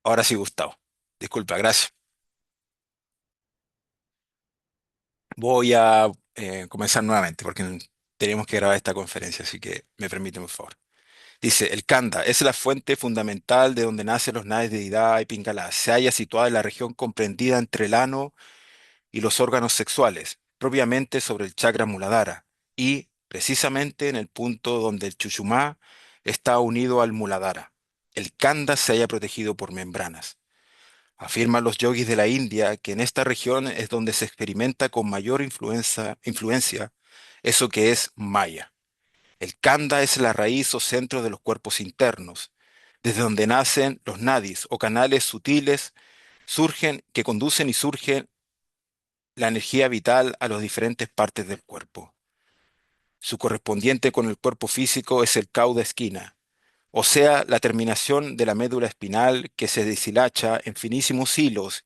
Ahora sí, Gustavo. Disculpa, gracias. Voy a comenzar nuevamente porque tenemos que grabar esta conferencia, así que me permiten, por favor. Dice, el Kanda es la fuente fundamental de donde nacen los Nadis de Ida y Pingala. Se halla situada en la región comprendida entre el ano y los órganos sexuales, propiamente sobre el chakra Muladhara, y precisamente en el punto donde el Chuchumá está unido al Muladhara. El Kanda se halla protegido por membranas. Afirman los yogis de la India que en esta región es donde se experimenta con mayor influencia eso que es Maya. El Kanda es la raíz o centro de los cuerpos internos, desde donde nacen los nadis o canales sutiles surgen, que conducen y surgen la energía vital a las diferentes partes del cuerpo. Su correspondiente con el cuerpo físico es el cauda esquina, o sea, la terminación de la médula espinal que se deshilacha en finísimos hilos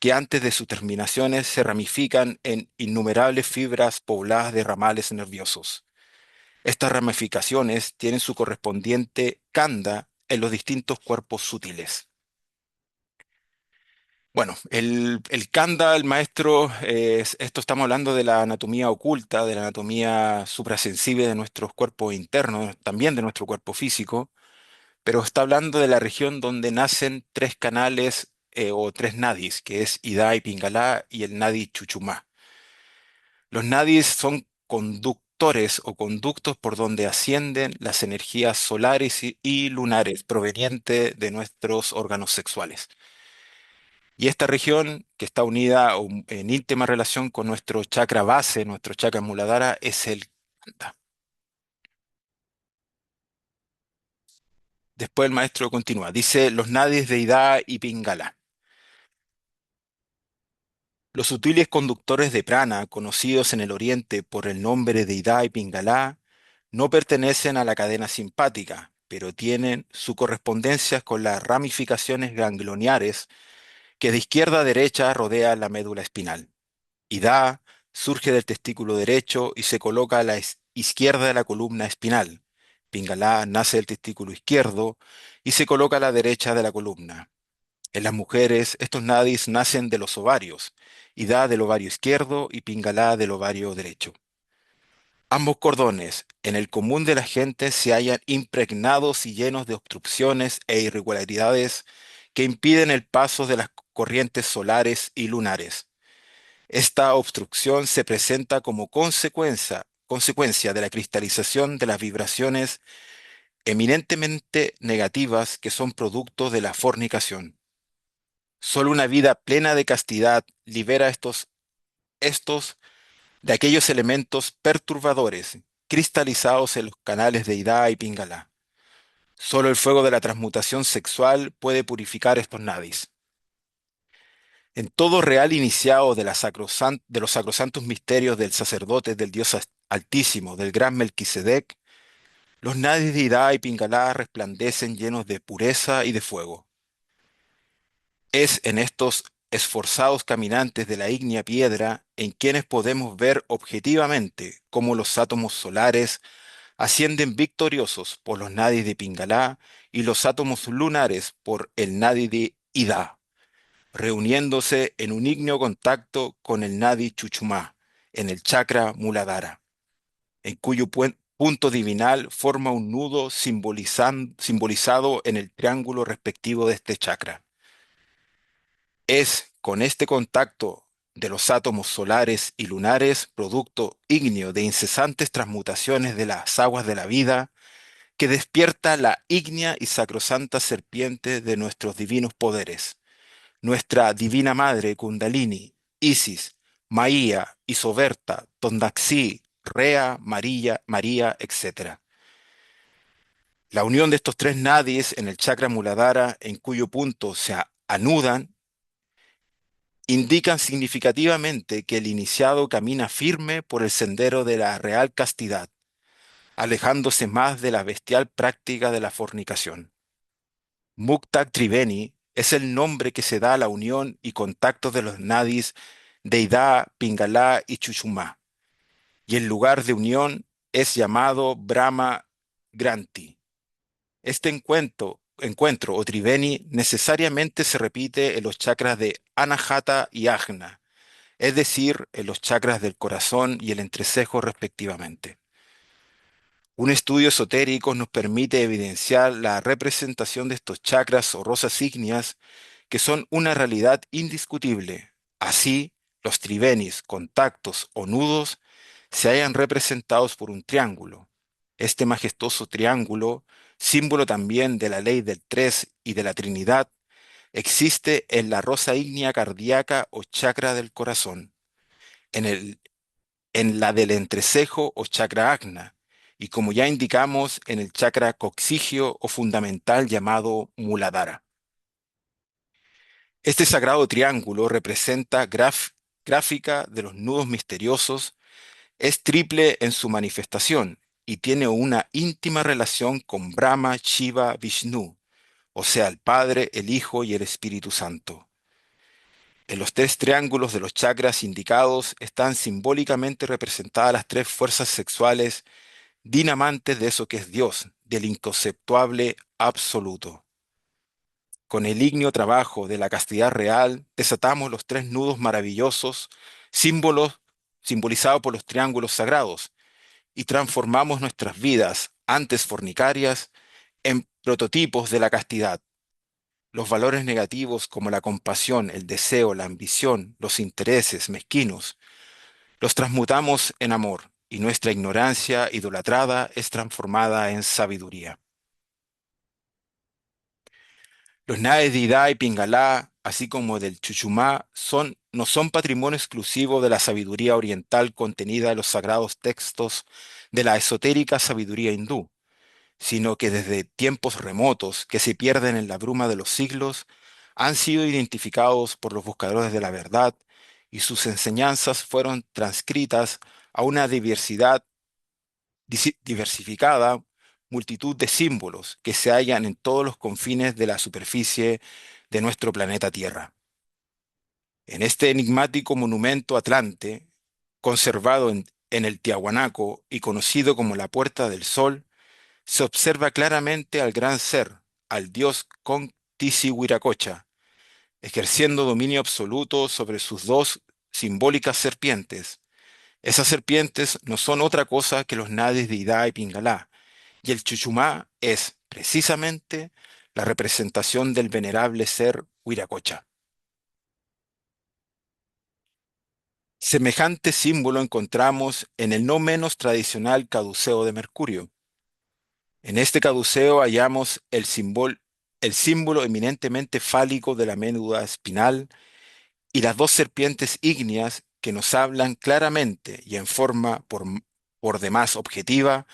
que antes de sus terminaciones se ramifican en innumerables fibras pobladas de ramales nerviosos. Estas ramificaciones tienen su correspondiente kanda en los distintos cuerpos sutiles. Bueno, el kanda, el maestro, esto estamos hablando de la anatomía oculta, de la anatomía suprasensible de nuestros cuerpos internos, también de nuestro cuerpo físico, pero está hablando de la región donde nacen tres canales o tres nadis, que es Ida y Pingala y el nadi Chuchumá. Los nadis son conductores o conductos por donde ascienden las energías solares y lunares provenientes de nuestros órganos sexuales. Y esta región, que está unida en íntima relación con nuestro chakra base, nuestro chakra muladhara, es el Kanda. Después el maestro continúa. Dice los nadis de Ida y Pingala. Los sutiles conductores de prana, conocidos en el oriente por el nombre de Ida y Pingala, no pertenecen a la cadena simpática, pero tienen su correspondencia con las ramificaciones ganglionares que de izquierda a derecha rodean la médula espinal. Ida surge del testículo derecho y se coloca a la izquierda de la columna espinal. Pingala nace del testículo izquierdo y se coloca a la derecha de la columna. En las mujeres, estos nadis nacen de los ovarios, Ida del ovario izquierdo y Pingala del ovario derecho. Ambos cordones, en el común de la gente, se hallan impregnados y llenos de obstrucciones e irregularidades que impiden el paso de las corrientes solares y lunares. Esta obstrucción se presenta como consecuencia de la cristalización de las vibraciones eminentemente negativas que son producto de la fornicación. Solo una vida plena de castidad libera estos de aquellos elementos perturbadores cristalizados en los canales de Ida y Pingala. Solo el fuego de la transmutación sexual puede purificar estos nadis. En todo real iniciado de los sacrosantos misterios del sacerdote del Dios Altísimo, del gran Melquisedec, los nadis de Ida y Pingala resplandecen llenos de pureza y de fuego. Es en estos esforzados caminantes de la ígnea piedra en quienes podemos ver objetivamente cómo los átomos solares ascienden victoriosos por los nadis de Pingala y los átomos lunares por el nadi de Ida, reuniéndose en un ígneo contacto con el nadi Chuchumá, en el chakra Muladhara, en cuyo punto divinal forma un nudo simbolizado en el triángulo respectivo de este chakra. Es con este contacto de los átomos solares y lunares, producto ígneo de incesantes transmutaciones de las aguas de la vida, que despierta la ígnea y sacrosanta serpiente de nuestros divinos poderes, nuestra divina madre Kundalini, Isis, Maía, Isoberta, Tondaxi, Rea, María, etc. La unión de estos tres nadis en el chakra Muladhara, en cuyo punto se anudan, indican significativamente que el iniciado camina firme por el sendero de la real castidad, alejándose más de la bestial práctica de la fornicación. Mukta Triveni es el nombre que se da a la unión y contacto de los nadis de Ida, Pingala y Chuchumá, y el lugar de unión es llamado Brahma Granti. Este encuentro o triveni necesariamente se repite en los chakras de Anahata y Ajna, es decir, en los chakras del corazón y el entrecejo respectivamente. Un estudio esotérico nos permite evidenciar la representación de estos chakras o rosas ígneas que son una realidad indiscutible. Así, los trivenis, contactos o nudos se hayan representados por un triángulo. Este majestuoso triángulo, símbolo también de la ley del tres y de la Trinidad, existe en la rosa ígnea cardíaca o chakra del corazón, en en la del entrecejo o chakra agna, y como ya indicamos, en el chakra coxigio o fundamental llamado Muladhara. Este sagrado triángulo representa gráfica de los nudos misteriosos, es triple en su manifestación y tiene una íntima relación con Brahma, Shiva, Vishnu, o sea, el Padre, el Hijo y el Espíritu Santo. En los tres triángulos de los chakras indicados están simbólicamente representadas las tres fuerzas sexuales dinamantes de eso que es Dios, del inconceptuable absoluto. Con el ígneo trabajo de la castidad real, desatamos los tres nudos maravillosos, símbolos simbolizados por los triángulos sagrados, y transformamos nuestras vidas, antes fornicarias, en prototipos de la castidad. Los valores negativos como la compasión, el deseo, la ambición, los intereses mezquinos, los transmutamos en amor, y nuestra ignorancia idolatrada es transformada en sabiduría. Los Nades de Ida y Pingalá, así como del Chuchumá, no son patrimonio exclusivo de la sabiduría oriental contenida en los sagrados textos de la esotérica sabiduría hindú, sino que desde tiempos remotos que se pierden en la bruma de los siglos, han sido identificados por los buscadores de la verdad y sus enseñanzas fueron transcritas a una diversificada multitud de símbolos que se hallan en todos los confines de la superficie de nuestro planeta Tierra. En este enigmático monumento atlante, conservado en el Tiahuanaco y conocido como la Puerta del Sol, se observa claramente al gran ser, al dios Huiracocha, ejerciendo dominio absoluto sobre sus dos simbólicas serpientes. Esas serpientes no son otra cosa que los nadis de Ida y Pingalá, y el Chuchumá es, precisamente, la representación del venerable ser Huiracocha. Semejante símbolo encontramos en el no menos tradicional caduceo de Mercurio. En este caduceo hallamos el símbolo eminentemente fálico de la médula espinal y las dos serpientes ígneas que nos hablan claramente y en forma por demás objetiva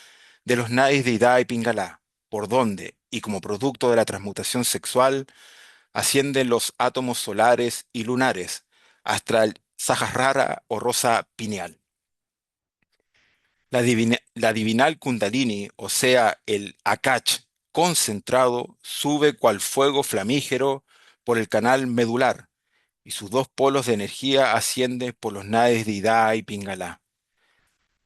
de los nadis de Ida y Pingalá, por donde, y como producto de la transmutación sexual, ascienden los átomos solares y lunares hasta el Sahasrara o rosa pineal. La divinal Kundalini, o sea, el Akach concentrado, sube cual fuego flamígero por el canal medular, y sus dos polos de energía ascienden por los nadis de Ida y Pingalá.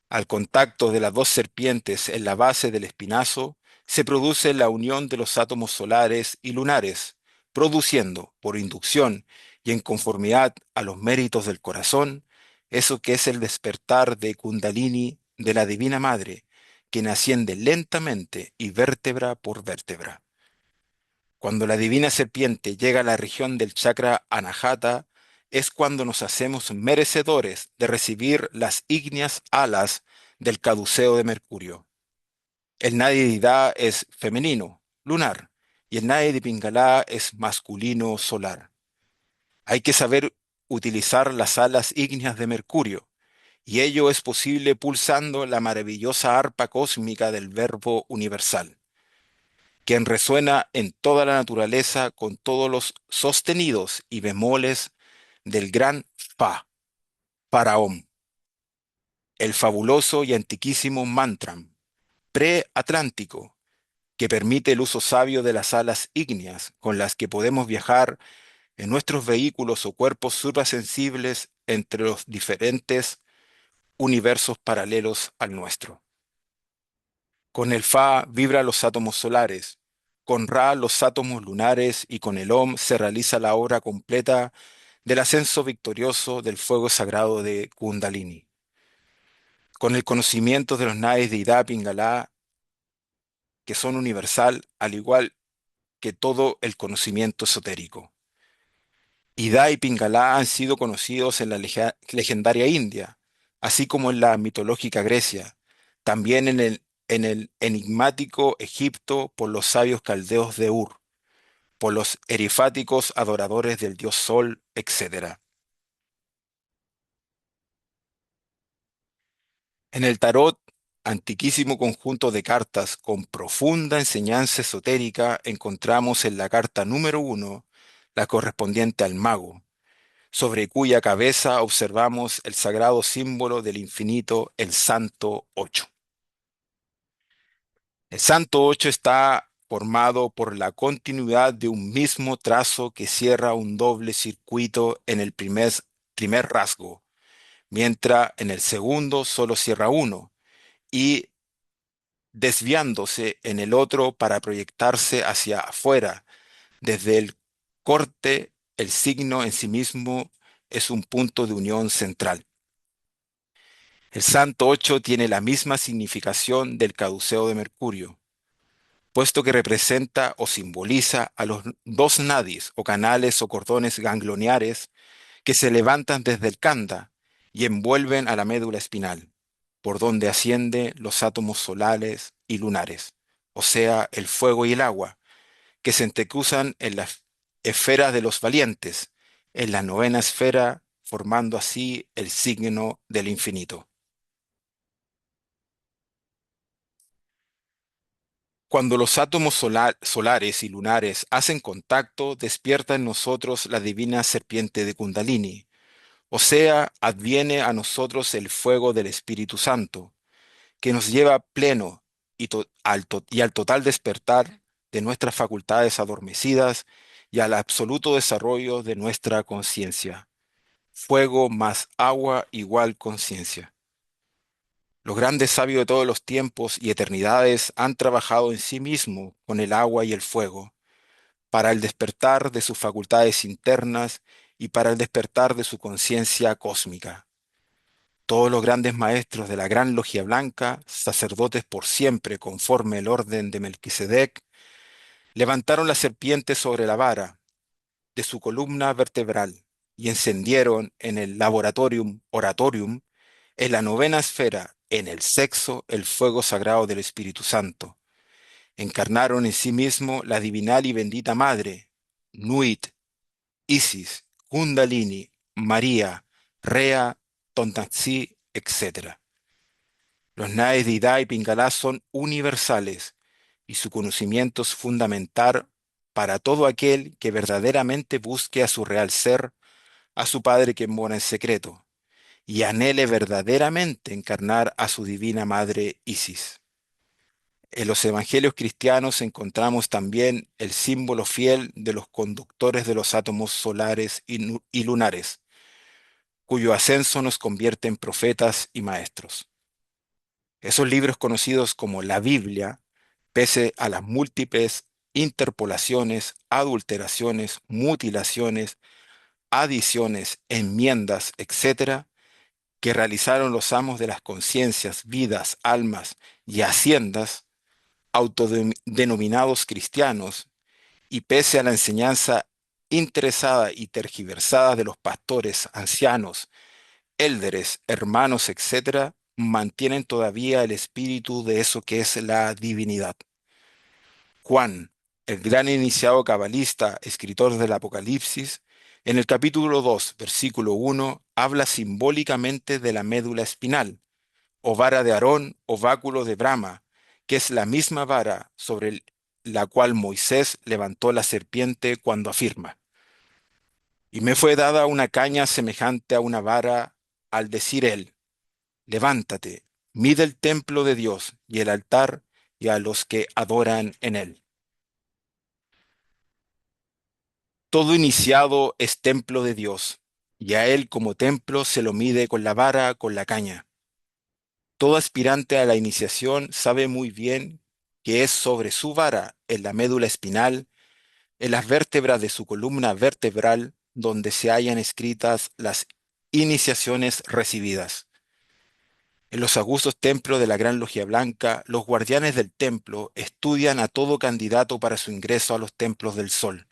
Al contacto de las dos serpientes en la base del espinazo, se produce la unión de los átomos solares y lunares, produciendo, por inducción y en conformidad a los méritos del corazón, eso que es el despertar de Kundalini de la Divina Madre, quien asciende lentamente y vértebra por vértebra. Cuando la divina serpiente llega a la región del chakra anahata, es cuando nos hacemos merecedores de recibir las ígneas alas del caduceo de Mercurio. El Nadi de Ida es femenino, lunar, y el Nadi de Pingalá es masculino, solar. Hay que saber utilizar las alas ígneas de Mercurio, y ello es posible pulsando la maravillosa arpa cósmica del Verbo universal, quien resuena en toda la naturaleza con todos los sostenidos y bemoles del gran Fa, Paraón, el fabuloso y antiquísimo mantram, preatlántico, que permite el uso sabio de las alas ígneas con las que podemos viajar en nuestros vehículos o cuerpos suprasensibles entre los diferentes universos paralelos al nuestro. Con el Fa vibra los átomos solares, Con Ra los átomos lunares y con el Om se realiza la obra completa del ascenso victorioso del fuego sagrado de Kundalini. Con el conocimiento de los nadis de Ida Pingala, que son universal, al igual que todo el conocimiento esotérico. Ida y Pingala han sido conocidos en la legendaria India, así como en la mitológica Grecia, también en el enigmático Egipto por los sabios caldeos de Ur, por los erifáticos adoradores del dios Sol, etc. En el tarot, antiquísimo conjunto de cartas con profunda enseñanza esotérica, encontramos en la carta número 1, la correspondiente al mago, sobre cuya cabeza observamos el sagrado símbolo del infinito, el Santo Ocho. El Santo Ocho está formado por la continuidad de un mismo trazo que cierra un doble circuito en el primer rasgo, mientras en el segundo solo cierra uno, y desviándose en el otro para proyectarse hacia afuera. Desde el corte, el signo en sí mismo es un punto de unión central. El Santo Ocho tiene la misma significación del caduceo de Mercurio, puesto que representa o simboliza a los dos nadis o canales o cordones ganglionares que se levantan desde el khanda y envuelven a la médula espinal, por donde ascienden los átomos solares y lunares, o sea, el fuego y el agua, que se entrecruzan en las esferas de los valientes, en la novena esfera, formando así el signo del infinito. Cuando los átomos solares y lunares hacen contacto, despierta en nosotros la divina serpiente de Kundalini, o sea, adviene a nosotros el fuego del Espíritu Santo, que nos lleva pleno y al total despertar de nuestras facultades adormecidas y al absoluto desarrollo de nuestra conciencia. Fuego más agua igual conciencia. Los grandes sabios de todos los tiempos y eternidades han trabajado en sí mismos con el agua y el fuego, para el despertar de sus facultades internas y para el despertar de su conciencia cósmica. Todos los grandes maestros de la Gran Logia Blanca, sacerdotes por siempre conforme el orden de Melquisedec, levantaron la serpiente sobre la vara de su columna vertebral y encendieron en el laboratorium oratorium, en la novena esfera, en el sexo, el fuego sagrado del Espíritu Santo. Encarnaron en sí mismo la divinal y bendita Madre, Nuit, Isis, Kundalini, María, Rea, Tontaxi, etc. Los Naes de Ida y Pingalá son universales y su conocimiento es fundamental para todo aquel que verdaderamente busque a su real ser, a su Padre que mora en secreto, y anhele verdaderamente encarnar a su divina Madre Isis. En los evangelios cristianos encontramos también el símbolo fiel de los conductores de los átomos solares y lunares, cuyo ascenso nos convierte en profetas y maestros. Esos libros conocidos como la Biblia, pese a las múltiples interpolaciones, adulteraciones, mutilaciones, adiciones, enmiendas, etcétera, que realizaron los amos de las conciencias, vidas, almas y haciendas, autodenominados cristianos, y pese a la enseñanza interesada y tergiversada de los pastores, ancianos, élderes, hermanos, etcétera, mantienen todavía el espíritu de eso que es la divinidad. Juan, el gran iniciado cabalista, escritor del Apocalipsis, en el capítulo 2, versículo 1, habla simbólicamente de la médula espinal, o vara de Aarón, o báculo de Brahma, que es la misma vara sobre la cual Moisés levantó la serpiente cuando afirma: y me fue dada una caña semejante a una vara, al decir él: levántate, mide el templo de Dios y el altar y a los que adoran en él. Todo iniciado es templo de Dios, y a él como templo se lo mide con la vara, con la caña. Todo aspirante a la iniciación sabe muy bien que es sobre su vara, en la médula espinal, en las vértebras de su columna vertebral, donde se hallan escritas las iniciaciones recibidas. En los augustos templos de la Gran Logia Blanca, los guardianes del templo estudian a todo candidato para su ingreso a los templos del Sol,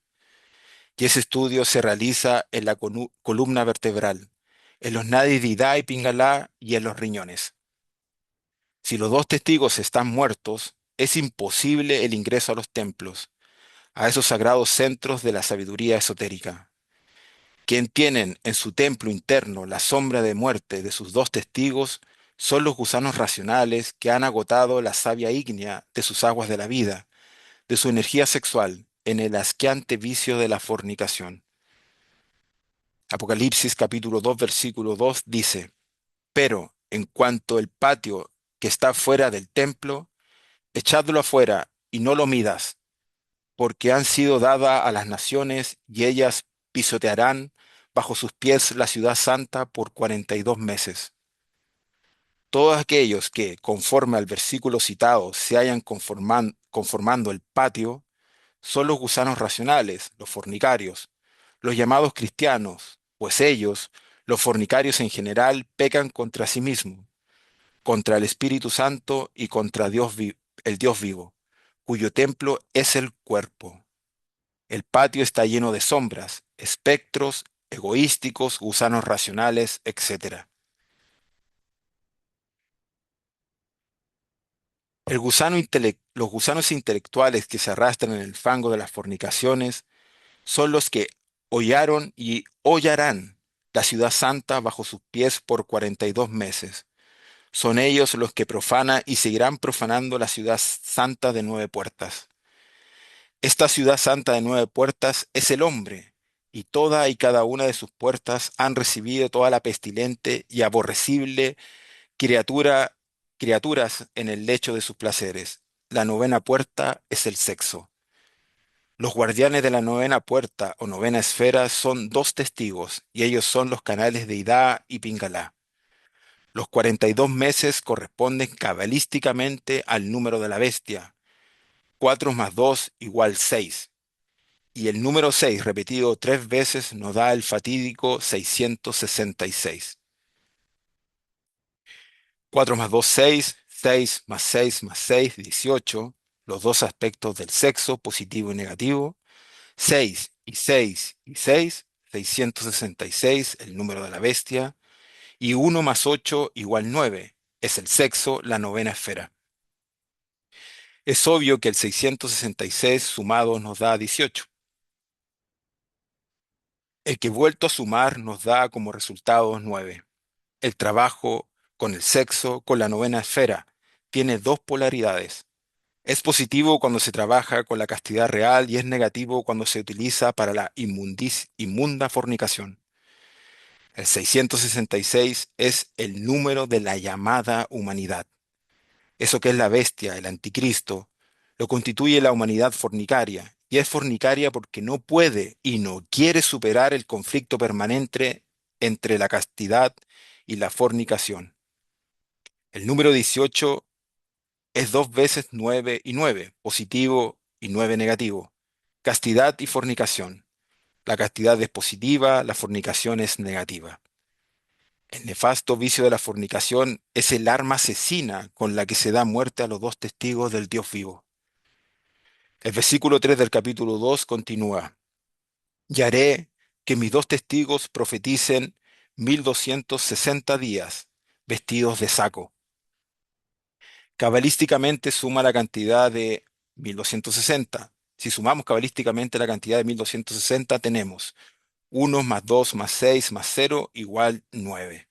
y ese estudio se realiza en la columna vertebral, en los nadis de Ida y Pingalá y en los riñones. Si los dos testigos están muertos, es imposible el ingreso a los templos, a esos sagrados centros de la sabiduría esotérica. Quien tienen en su templo interno la sombra de muerte de sus dos testigos son los gusanos racionales que han agotado la savia ígnea de sus aguas de la vida, de su energía sexual, en el asqueante vicio de la fornicación. Apocalipsis capítulo 2 versículo 2 dice, pero en cuanto el patio que está fuera del templo, echadlo afuera y no lo midas, porque han sido dadas a las naciones y ellas pisotearán bajo sus pies la ciudad santa por 42 meses. Todos aquellos que, conforme al versículo citado, se hayan conformando el patio, son los gusanos racionales, los fornicarios, los llamados cristianos, pues ellos, los fornicarios en general, pecan contra sí mismos, contra el Espíritu Santo y contra el Dios vivo, cuyo templo es el cuerpo. El patio está lleno de sombras, espectros, egoísticos, gusanos racionales, etc. Los gusanos intelectuales que se arrastran en el fango de las fornicaciones son los que hollaron y hollarán la ciudad santa bajo sus pies por 42 meses. Son ellos los que profanan y seguirán profanando la ciudad santa de 9 puertas. Esta ciudad santa de 9 puertas es el hombre, y toda y cada una de sus puertas han recibido toda la pestilente y aborrecible criatura, criaturas en el lecho de sus placeres. La 9 puerta es el sexo. Los guardianes de la 9 puerta o 9 esfera son dos testigos, y ellos son los canales de Ida y Pingalá. Los 42 meses corresponden cabalísticamente al número de la bestia. 4 más 2 igual 6. Y el número 6 repetido 3 veces nos da el fatídico 666. 4 más 2, 6. 6 más 6 más 6, 18. Los dos aspectos del sexo, positivo y negativo. 6 y 6 y 6, 666, el número de la bestia. Y 1 más 8 igual 9. Es el sexo, la 9 esfera. Es obvio que el 666 sumado nos da 18. El que vuelto a sumar nos da como resultado 9. El trabajo con el sexo, con la 9 esfera, tiene dos polaridades. Es positivo cuando se trabaja con la castidad real y es negativo cuando se utiliza para la inmunda fornicación. El 666 es el número de la llamada humanidad. Eso que es la bestia, el anticristo, lo constituye la humanidad fornicaria, y es fornicaria porque no puede y no quiere superar el conflicto permanente entre la castidad y la fornicación. El número 18 es 2 veces 9 y 9, positivo y 9 negativo. Castidad y fornicación. La castidad es positiva, la fornicación es negativa. El nefasto vicio de la fornicación es el arma asesina con la que se da muerte a los dos testigos del Dios vivo. El versículo 3 del capítulo 2 continúa, y haré que mis dos testigos profeticen 1260 días, vestidos de saco. Cabalísticamente suma la cantidad de 1260. Si sumamos cabalísticamente la cantidad de 1260, tenemos 1 más 2 más 6 más 0 igual 9.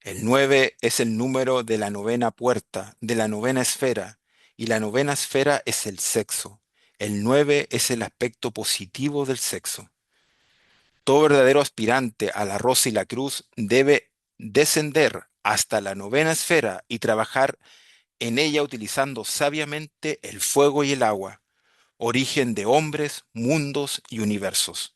El 9 es el número de la 9 puerta, de la 9 esfera, y la 9 esfera es el sexo. El 9 es el aspecto positivo del sexo. Todo verdadero aspirante a la rosa y la cruz debe descender hasta la 9 esfera y trabajar en ella utilizando sabiamente el fuego y el agua, origen de hombres, mundos y universos.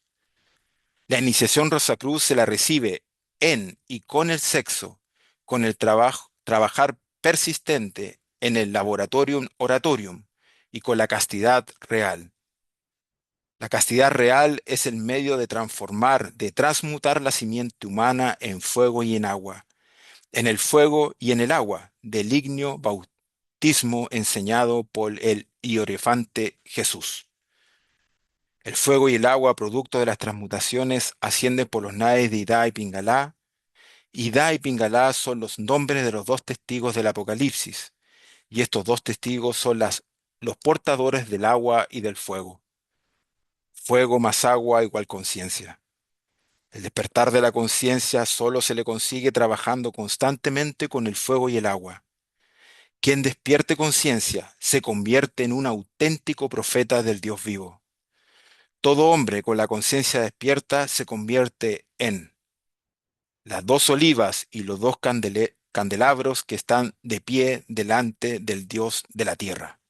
La iniciación Rosacruz se la recibe en y con el sexo, con el trabajar persistente en el laboratorium oratorium y con la castidad real. La castidad real es el medio de transformar, de transmutar la simiente humana en fuego y en agua, en el fuego y en el agua, del ignio bautismo enseñado por el hierofante Jesús. El fuego y el agua, producto de las transmutaciones, ascienden por los naves de Ida y Pingalá. Ida y Pingalá son los nombres de los dos testigos del Apocalipsis, y estos dos testigos son los portadores del agua y del fuego. Fuego más agua igual conciencia. El despertar de la conciencia solo se le consigue trabajando constantemente con el fuego y el agua. Quien despierte conciencia se convierte en un auténtico profeta del Dios vivo. Todo hombre con la conciencia despierta se convierte en las dos olivas y los dos candelabros que están de pie delante del Dios de la tierra.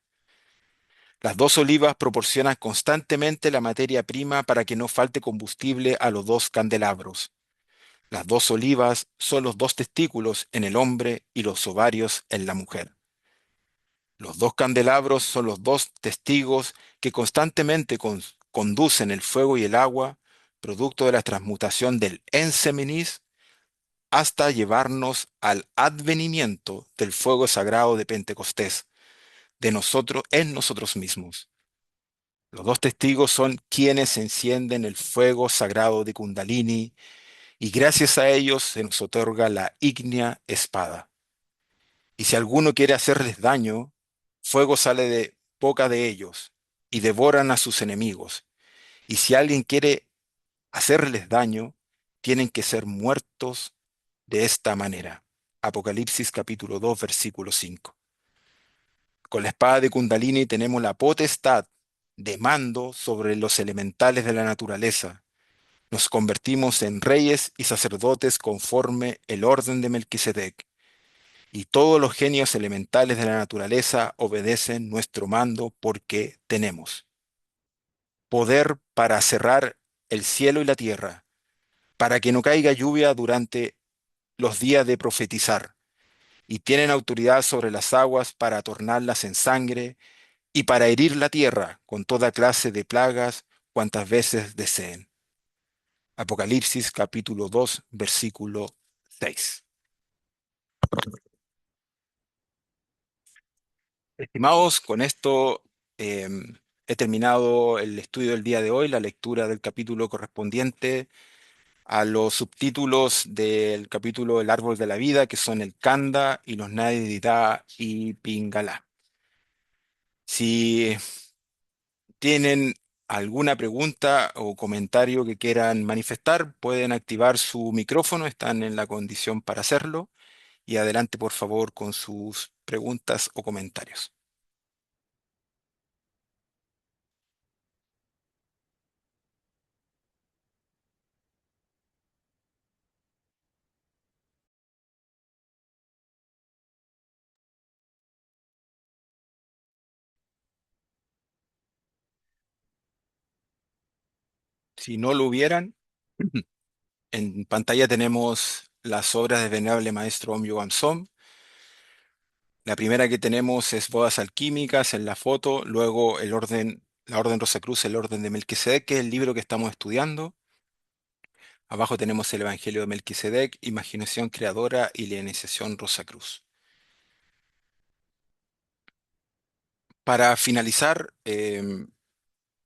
Las dos olivas proporcionan constantemente la materia prima para que no falte combustible a los dos candelabros. Las dos olivas son los dos testículos en el hombre y los ovarios en la mujer. Los dos candelabros son los dos testigos que constantemente conducen el fuego y el agua, producto de la transmutación del enseminis, hasta llevarnos al advenimiento del fuego sagrado de Pentecostés, de nosotros en nosotros mismos. Los dos testigos son quienes encienden el fuego sagrado de Kundalini y gracias a ellos se nos otorga la ígnea espada. Y si alguno quiere hacerles daño, fuego sale de boca de ellos y devoran a sus enemigos. Y si alguien quiere hacerles daño, tienen que ser muertos de esta manera. Apocalipsis capítulo 2, versículo 5. Con la espada de Kundalini tenemos la potestad de mando sobre los elementales de la naturaleza. Nos convertimos en reyes y sacerdotes conforme el orden de Melquisedec. Y todos los genios elementales de la naturaleza obedecen nuestro mando porque tenemos poder para cerrar el cielo y la tierra, para que no caiga lluvia durante los días de profetizar, y tienen autoridad sobre las aguas para tornarlas en sangre y para herir la tierra con toda clase de plagas cuantas veces deseen. Apocalipsis capítulo 2, versículo 6. Estimados, con esto he terminado el estudio del día de hoy, la lectura del capítulo correspondiente a los subtítulos del capítulo El árbol de la vida, que son el Kanda y los Nadidá y Pingala. Si tienen alguna pregunta o comentario que quieran manifestar, pueden activar su micrófono, están en la condición para hacerlo. Y adelante, por favor, con sus preguntas o comentarios. Si no lo hubieran, en pantalla tenemos las obras del venerable maestro Om Yogamsom. La primera que tenemos es Bodas Alquímicas en la foto, luego la Orden Rosacruz, el Orden de Melquisedec, que es el libro que estamos estudiando. Abajo tenemos el Evangelio de Melquisedec, Imaginación Creadora y la Iniciación Rosacruz. Para finalizar,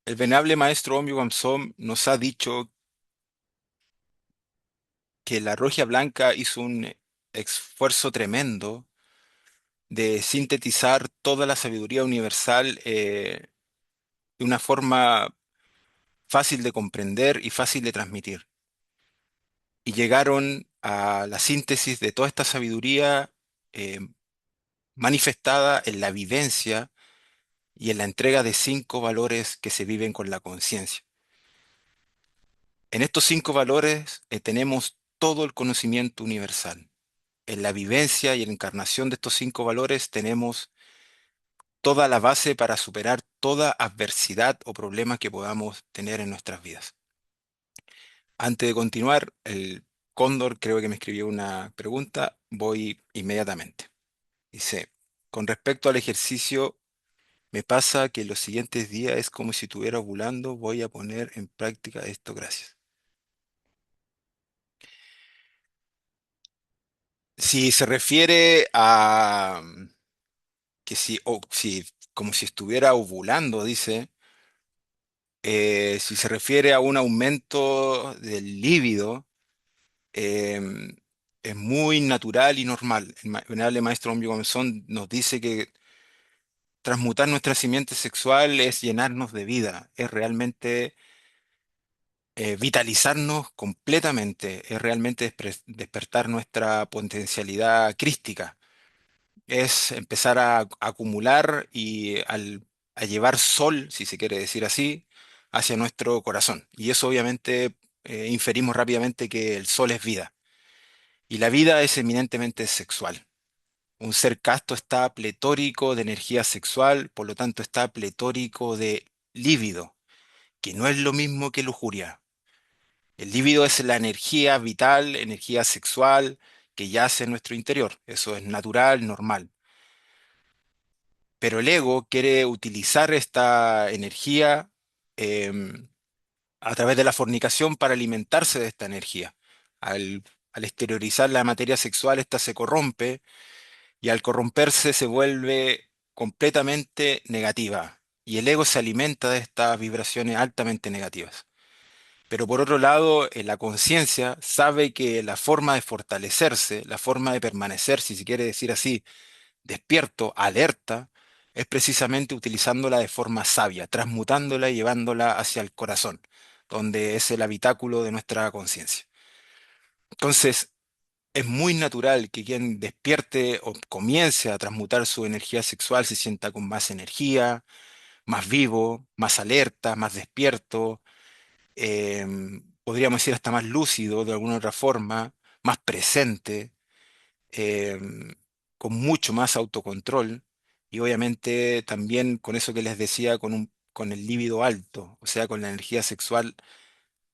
el venerable maestro Om Yogamsom nos ha dicho que la Rogia Blanca hizo un esfuerzo tremendo de sintetizar toda la sabiduría universal de una forma fácil de comprender y fácil de transmitir. Y llegaron a la síntesis de toda esta sabiduría eh, manifestada en la vivencia y en la entrega de 5 valores que se viven con la conciencia. En estos 5 valores tenemos todo el conocimiento universal. En la vivencia y en la encarnación de estos 5 valores tenemos toda la base para superar toda adversidad o problema que podamos tener en nuestras vidas. Antes de continuar, el Cóndor creo que me escribió una pregunta, voy inmediatamente. Dice, Con respecto al ejercicio, me pasa que los siguientes días es como si estuviera ovulando. Voy a poner en práctica esto, gracias. Si se refiere a que si como si estuviera ovulando, dice, si se refiere a un aumento del líbido, em, es muy natural y normal. El venerable maestro Ombyo Gamson nos dice que transmutar nuestra simiente sexual es llenarnos de vida, es realmente vitalizarnos completamente, es realmente despertar nuestra potencialidad crística, es empezar a acumular y a llevar sol, si se quiere decir así, hacia nuestro corazón. Y eso obviamente inferimos rápidamente que el sol es vida. Y la vida es eminentemente sexual. Un ser casto está pletórico de energía sexual, por lo tanto está pletórico de líbido, que no es lo mismo que lujuria. El líbido es la energía vital, energía sexual que yace en nuestro interior. Eso es natural, normal. Pero el ego quiere utilizar esta energía em, a través de la fornicación para alimentarse de esta energía. Al, al exteriorizar la materia sexual, esta se corrompe y al corromperse se vuelve completamente negativa. Y el ego se alimenta de estas vibraciones altamente negativas. Pero por otro lado, la conciencia sabe que la forma de fortalecerse, la forma de permanecer, si se quiere decir así, despierto, alerta, es precisamente utilizándola de forma sabia, transmutándola y llevándola hacia el corazón, donde es el habitáculo de nuestra conciencia. Entonces, es muy natural que quien despierte o comience a transmutar su energía sexual se sienta con más energía, más vivo, más alerta, más despierto, podríamos decir hasta más lúcido de alguna otra forma, más presente, em, con mucho más autocontrol y obviamente también con eso que les decía, con el líbido alto, o sea, con la energía sexual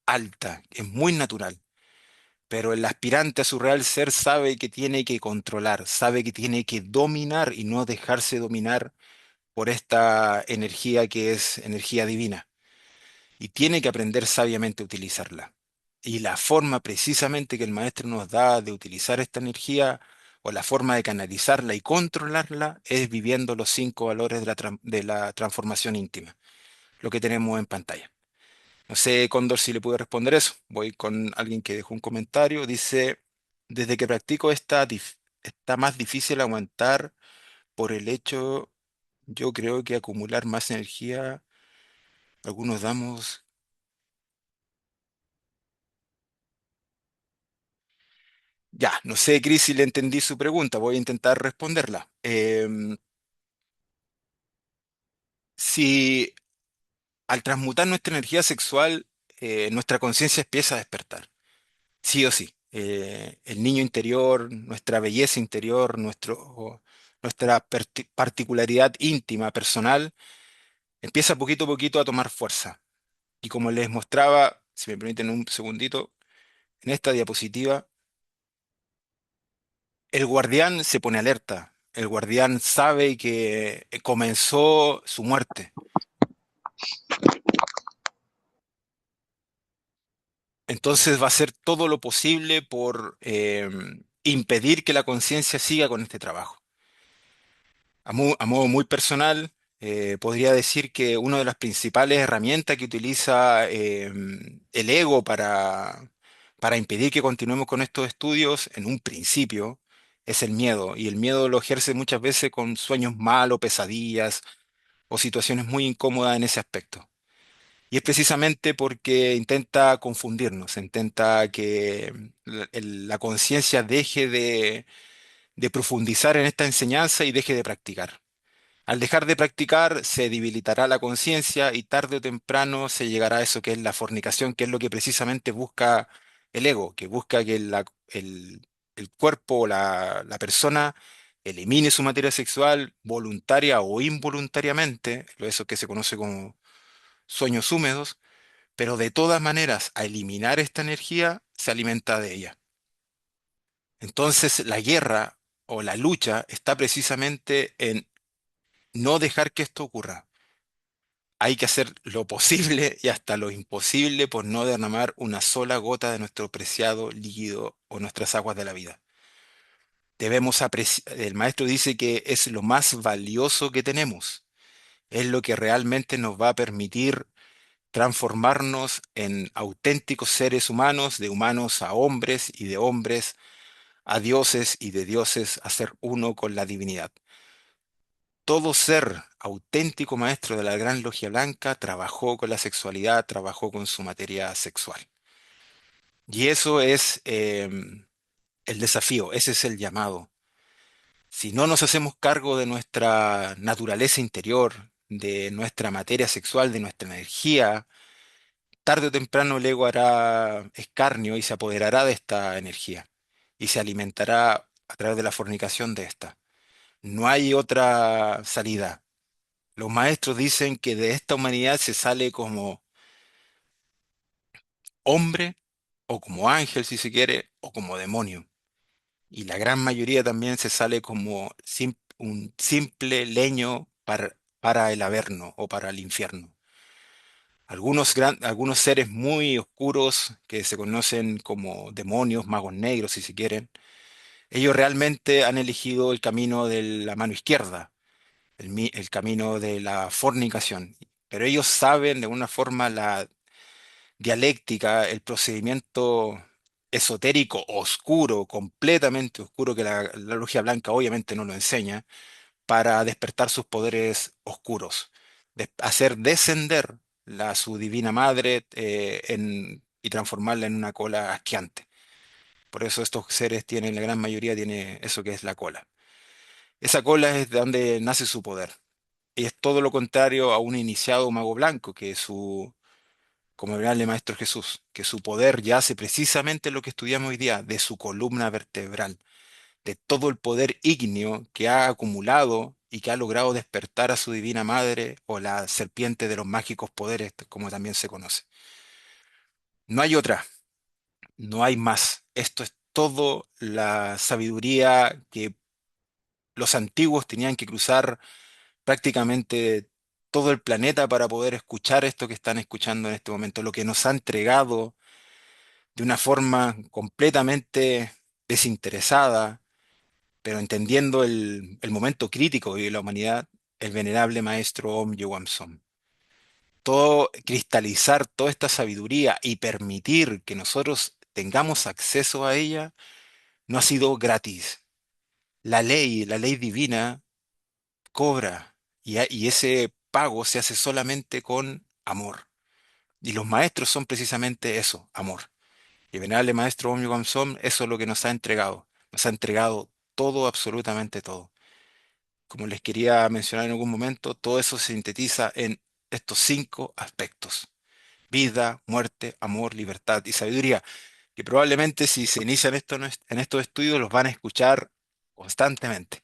alta, es muy natural. Pero el aspirante a su real ser sabe que tiene que controlar, sabe que tiene que dominar y no dejarse dominar por esta energía que es energía divina. Y tiene que aprender sabiamente a utilizarla. Y la forma precisamente que el maestro nos da de utilizar esta energía o la forma de canalizarla y controlarla es viviendo los 5 valores de la transformación íntima, lo que tenemos en pantalla. No sé, Cóndor, si le pude responder eso. Voy con alguien que dejó un comentario. Dice, desde que practico está más difícil aguantar por el hecho, yo creo que acumular más energía, algunos damos. Ya, no sé, Cris, si le entendí su pregunta, voy a intentar responderla. Si al transmutar nuestra energía sexual, nuestra conciencia empieza a despertar, sí o sí. El niño interior, nuestra belleza interior, nuestra particularidad íntima, personal, empieza poquito a poquito a tomar fuerza. Y como les mostraba, si me permiten un segundito, en esta diapositiva, el guardián se pone alerta. El guardián sabe que comenzó su muerte. Entonces va a hacer todo lo posible por impedir que la conciencia siga con este trabajo. A modo muy personal, podría decir que una de las principales herramientas que utiliza el ego para impedir que continuemos con estos estudios, en un principio, es el miedo. Y el miedo lo ejerce muchas veces con sueños malos, pesadillas o situaciones muy incómodas en ese aspecto. Y es precisamente porque intenta confundirnos, intenta que la conciencia deje de profundizar en esta enseñanza y deje de practicar. Al dejar de practicar, se debilitará la conciencia y tarde o temprano se llegará a eso que es la fornicación, que es lo que precisamente busca el ego, que busca que el cuerpo o la persona elimine su materia sexual voluntaria o involuntariamente, eso que se conoce como sueños húmedos, pero de todas maneras, a eliminar esta energía, se alimenta de ella. Entonces, la guerra. o la lucha está precisamente en no dejar que esto ocurra. Hay que hacer lo posible y hasta lo imposible por no derramar una sola gota de nuestro preciado líquido o nuestras aguas de la vida. Debemos apreciar, el maestro dice que es lo más valioso que tenemos, es lo que realmente nos va a permitir transformarnos en auténticos seres humanos, de humanos a hombres y de hombres a dioses y de dioses a ser uno con la divinidad. Todo ser auténtico maestro de la Gran Logia Blanca trabajó con la sexualidad, trabajó con su materia sexual. Y eso es el desafío, ese es el llamado. Si no nos hacemos cargo de nuestra naturaleza interior, de nuestra materia sexual, de nuestra energía, tarde o temprano el ego hará escarnio y se apoderará de esta energía y se alimentará a través de la fornicación de esta. No hay otra salida. Los maestros dicen que de esta humanidad se sale como hombre o como ángel, si se quiere, o como demonio. Y la gran mayoría también se sale como un simple leño para el averno o para el infierno. Algunos seres muy oscuros que se conocen como demonios, magos negros, si se quieren, ellos realmente han elegido el camino de la mano izquierda, el camino de la fornicación. Pero ellos saben de alguna forma la dialéctica, el procedimiento esotérico oscuro, completamente oscuro, que la logia blanca obviamente no lo enseña, para despertar sus poderes oscuros, hacer descender su divina madre y transformarla en una cola asqueante. Por eso estos seres tienen, la gran mayoría tiene eso que es la cola. Esa cola es de donde nace su poder. Y es todo lo contrario a un iniciado mago blanco, como verá el Maestro Jesús, que su poder yace precisamente en lo que estudiamos hoy día, de su columna vertebral, de todo el poder ígneo que ha acumulado y que ha logrado despertar a su divina madre o la serpiente de los mágicos poderes, como también se conoce. No hay otra, no hay más. Esto es todo la sabiduría que los antiguos tenían que cruzar prácticamente todo el planeta para poder escuchar esto que están escuchando en este momento, lo que nos ha entregado de una forma completamente desinteresada, pero entendiendo el momento crítico que vive la humanidad, el venerable maestro Om Yogamson. Todo, cristalizar toda esta sabiduría y permitir que nosotros tengamos acceso a ella, no ha sido gratis. La ley divina, cobra y ese pago se hace solamente con amor. Y los maestros son precisamente eso, amor. Y el venerable maestro Om Yoga Som, eso es lo que nos ha entregado. Nos ha entregado todo, absolutamente todo. Como les quería mencionar en algún momento, todo eso se sintetiza en estos cinco aspectos: vida, muerte, amor, libertad y sabiduría, que probablemente si se inician en estos estudios los van a escuchar constantemente,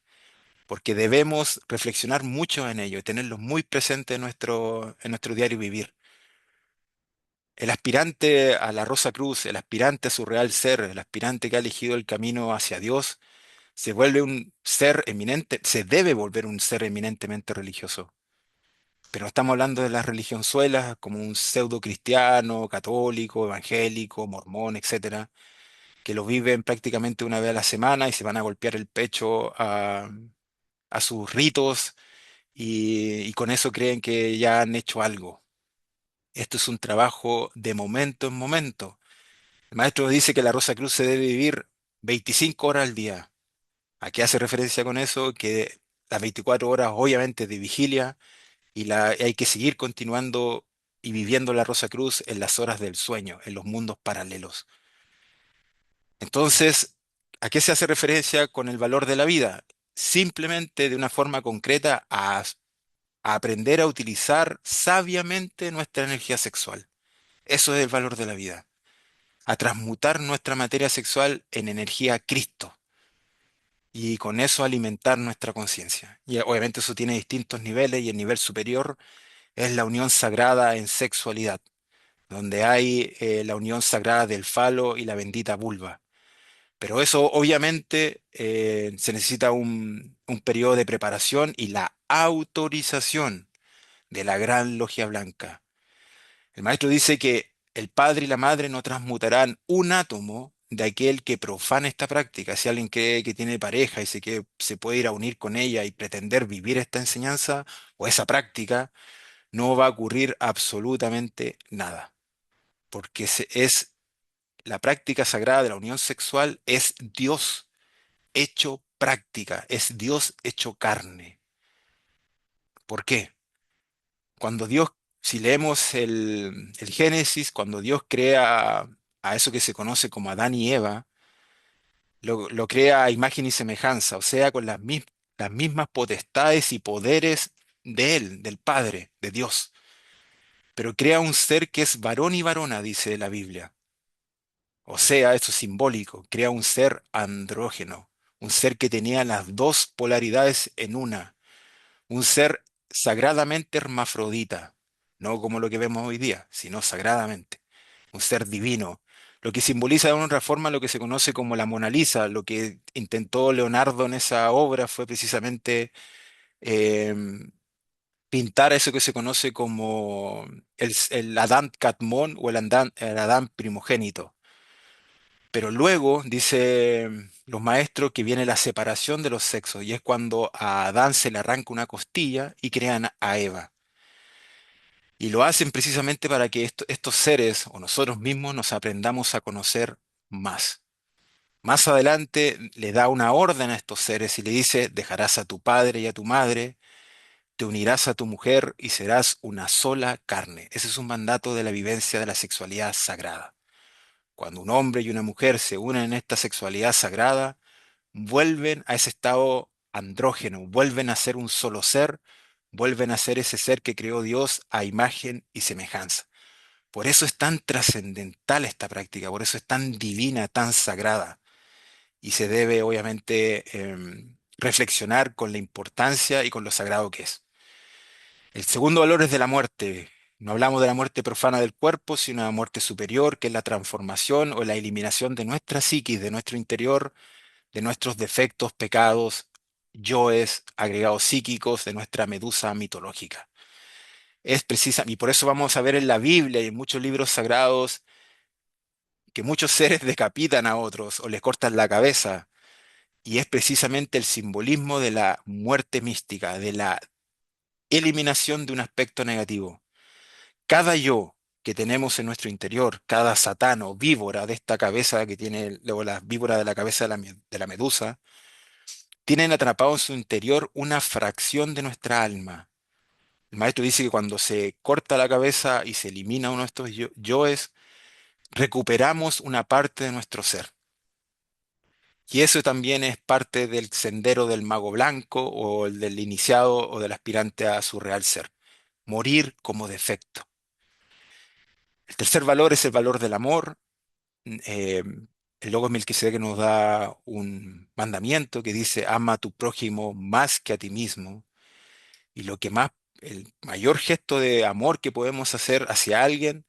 porque debemos reflexionar mucho en ello y tenerlos muy presentes en nuestro diario vivir. El aspirante a la Rosa Cruz, el aspirante a su real ser, el aspirante que ha elegido el camino hacia Dios, se vuelve un ser eminente, se debe volver un ser eminentemente religioso. Pero no estamos hablando de las religionzuelas como un pseudo cristiano, católico, evangélico, mormón, etcétera, que lo viven prácticamente una vez a la semana y se van a golpear el pecho a sus ritos y con eso creen que ya han hecho algo. Esto es un trabajo de momento en momento. El maestro dice que la Rosa Cruz se debe vivir 25 horas al día. ¿A qué hace referencia con eso? Que las 24 horas obviamente de vigilia hay que seguir continuando y viviendo la Rosa Cruz en las horas del sueño, en los mundos paralelos. Entonces, ¿a qué se hace referencia con el valor de la vida? Simplemente de una forma concreta a aprender a utilizar sabiamente nuestra energía sexual. Eso es el valor de la vida. A transmutar nuestra materia sexual en energía Cristo y con eso alimentar nuestra conciencia. Y obviamente eso tiene distintos niveles y el nivel superior es la unión sagrada en sexualidad, donde hay la unión sagrada del falo y la bendita vulva. Pero eso obviamente se necesita un periodo de preparación y la autorización de la Gran Logia Blanca. El maestro dice que el padre y la madre no transmutarán un átomo de aquel que profane esta práctica. Si alguien cree que tiene pareja y que se puede ir a unir con ella y pretender vivir esta enseñanza o esa práctica, no va a ocurrir absolutamente nada, porque es la práctica sagrada de la unión sexual es Dios hecho práctica, es Dios hecho carne. ¿Por qué? Cuando Dios, si leemos el Génesis, cuando Dios crea a eso que se conoce como Adán y Eva, lo crea a imagen y semejanza, o sea, con las mismas potestades y poderes de Él, del Padre, de Dios. Pero crea un ser que es varón y varona, dice la Biblia. O sea, eso es simbólico, crea un ser andrógeno, un ser que tenía las dos polaridades en una, un ser sagradamente hermafrodita, no como lo que vemos hoy día, sino sagradamente, un ser divino, lo que simboliza de una otra forma lo que se conoce como la Mona Lisa. Lo que intentó Leonardo en esa obra fue precisamente eh, pintar eso que se conoce como el Adán Catmón o el Adán primogénito. Pero luego, dice los maestros, que viene la separación de los sexos, y es cuando a Adán se le arranca una costilla y crean a Eva. Y lo hacen precisamente para que estos seres o nosotros mismos nos aprendamos a conocer más. Más adelante le da una orden a estos seres y le dice, dejarás a tu padre y a tu madre, te unirás a tu mujer y serás una sola carne. Ese es un mandato de la vivencia de la sexualidad sagrada. Cuando un hombre y una mujer se unen en esta sexualidad sagrada, vuelven a ese estado andrógeno, vuelven a ser un solo ser, vuelven a ser ese ser que creó Dios a imagen y semejanza. Por eso es tan trascendental esta práctica, por eso es tan divina, tan sagrada, y se debe obviamente reflexionar con la importancia y con lo sagrado que es. El segundo valor es de la muerte. No hablamos de la muerte profana del cuerpo, sino de la muerte superior, que es la transformación o la eliminación de nuestra psiquis, de nuestro interior, de nuestros defectos, pecados, yoes, agregados psíquicos, de nuestra medusa mitológica. Es precisa, y por eso vamos a ver en la Biblia y en muchos libros sagrados que muchos seres decapitan a otros o les cortan la cabeza. Y es precisamente el simbolismo de la muerte mística, de la eliminación de un aspecto negativo. Cada yo que tenemos en nuestro interior, cada satán o víbora de esta cabeza que tiene, luego la víbora de la cabeza de la medusa, tienen atrapado en su interior una fracción de nuestra alma. El maestro dice que cuando se corta la cabeza y se elimina uno de estos yoes, recuperamos una parte de nuestro ser. Y eso también es parte del sendero del mago blanco o el del iniciado o del aspirante a su real ser. Morir como defecto. El tercer valor es el valor del amor. Eh, el Logos Melquisedec nos da un mandamiento que dice, ama a tu prójimo más que a ti mismo. Y lo que más, el mayor gesto de amor que podemos hacer hacia alguien